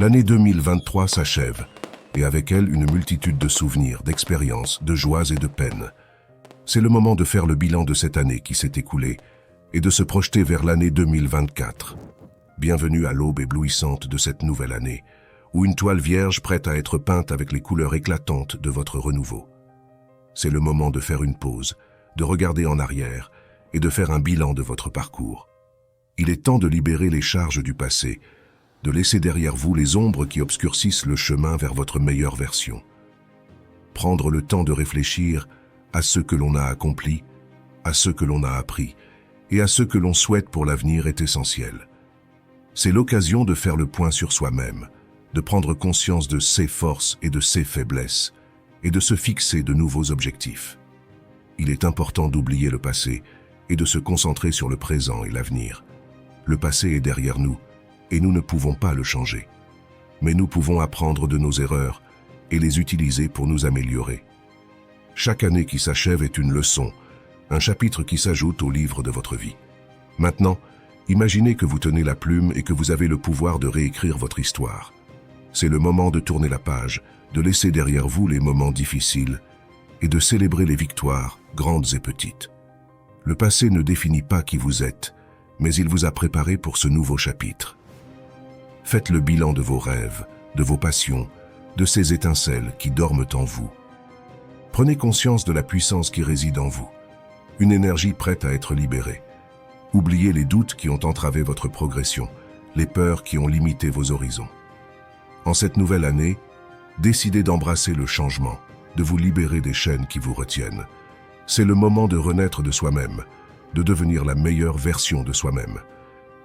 L'année 2023 s'achève, et avec elle une multitude de souvenirs, d'expériences, de joies et de peines. C'est le moment de faire le bilan de cette année qui s'est écoulée et de se projeter vers l'année 2024. Bienvenue à l'aube éblouissante de cette nouvelle année, où une toile vierge prête à être peinte avec les couleurs éclatantes de votre renouveau. C'est le moment de faire une pause, de regarder en arrière et de faire un bilan de votre parcours. Il est temps de libérer les charges du passé, de laisser derrière vous les ombres qui obscurcissent le chemin vers votre meilleure version. Prendre le temps de réfléchir à ce que l'on a accompli, à ce que l'on a appris et à ce que l'on souhaite pour l'avenir est essentiel. C'est l'occasion de faire le point sur soi-même, de prendre conscience de ses forces et de ses faiblesses, et de se fixer de nouveaux objectifs. Il est important d'oublier le passé et de se concentrer sur le présent et l'avenir. Le passé est derrière nous, et nous ne pouvons pas le changer. Mais nous pouvons apprendre de nos erreurs et les utiliser pour nous améliorer. Chaque année qui s'achève est une leçon, un chapitre qui s'ajoute au livre de votre vie. Maintenant, imaginez que vous tenez la plume et que vous avez le pouvoir de réécrire votre histoire. C'est le moment de tourner la page, de laisser derrière vous les moments difficiles et de célébrer les victoires, grandes et petites. Le passé ne définit pas qui vous êtes, mais il vous a préparé pour ce nouveau chapitre. Faites le bilan de vos rêves, de vos passions, de ces étincelles qui dorment en vous. Prenez conscience de la puissance qui réside en vous, une énergie prête à être libérée. Oubliez les doutes qui ont entravé votre progression, les peurs qui ont limité vos horizons. En cette nouvelle année, décidez d'embrasser le changement, de vous libérer des chaînes qui vous retiennent. C'est le moment de renaître de soi-même, de devenir la meilleure version de soi-même.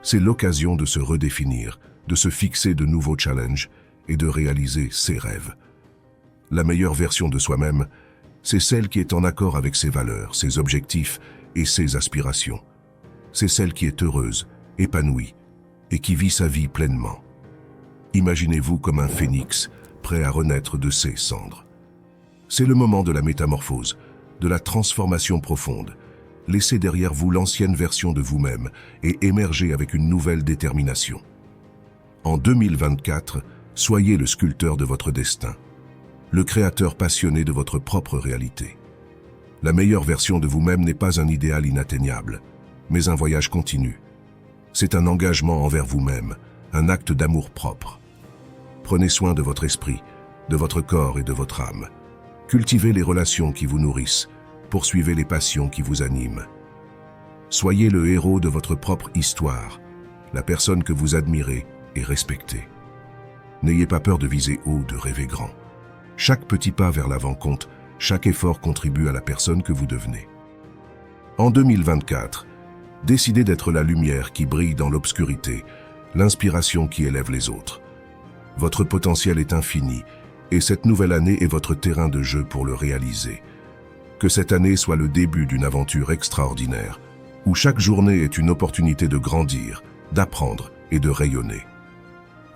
C'est l'occasion de se redéfinir, de se fixer de nouveaux challenges et de réaliser ses rêves. La meilleure version de soi-même, c'est celle qui est en accord avec ses valeurs, ses objectifs et ses aspirations. C'est celle qui est heureuse, épanouie et qui vit sa vie pleinement. Imaginez-vous comme un phénix, prêt à renaître de ses cendres. C'est le moment de la métamorphose, de la transformation profonde. Laissez derrière vous l'ancienne version de vous-même et émergez avec une nouvelle détermination. En 2024, soyez le sculpteur de votre destin, le créateur passionné de votre propre réalité. La meilleure version de vous-même n'est pas un idéal inatteignable, mais un voyage continu. C'est un engagement envers vous-même, un acte d'amour-propre. Prenez soin de votre esprit, de votre corps et de votre âme. Cultivez les relations qui vous nourrissent, poursuivez les passions qui vous animent. Soyez le héros de votre propre histoire, la personne que vous admirez et respectez. N'ayez pas peur de viser haut, de rêver grand. Chaque petit pas vers l'avant compte, chaque effort contribue à la personne que vous devenez. En 2024, décidez d'être la lumière qui brille dans l'obscurité, l'inspiration qui élève les autres. Votre potentiel est infini, et cette nouvelle année est votre terrain de jeu pour le réaliser. Que cette année soit le début d'une aventure extraordinaire, où chaque journée est une opportunité de grandir, d'apprendre et de rayonner.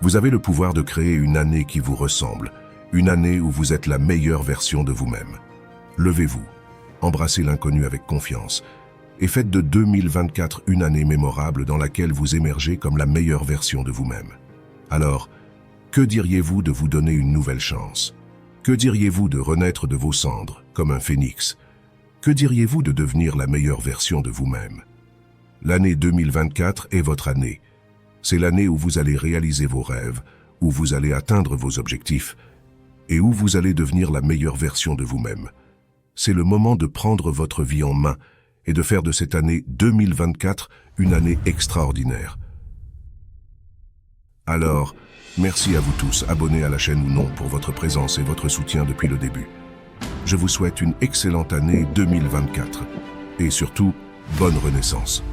Vous avez le pouvoir de créer une année qui vous ressemble, une année où vous êtes la meilleure version de vous-même. Levez-vous, embrassez l'inconnu avec confiance, et faites de 2024 une année mémorable dans laquelle vous émergez comme la meilleure version de vous-même. Alors, que diriez-vous de vous donner une nouvelle chance? Que diriez-vous de renaître de vos cendres, comme un phénix? Que diriez-vous de devenir la meilleure version de vous-même? L'année 2024 est votre année. C'est l'année où vous allez réaliser vos rêves, où vous allez atteindre vos objectifs, et où vous allez devenir la meilleure version de vous-même. C'est le moment de prendre votre vie en main et de faire de cette année 2024 une année extraordinaire. Alors, merci à vous tous, abonnés à la chaîne ou non, pour votre présence et votre soutien depuis le début. Je vous souhaite une excellente année 2024 et surtout, bonne renaissance.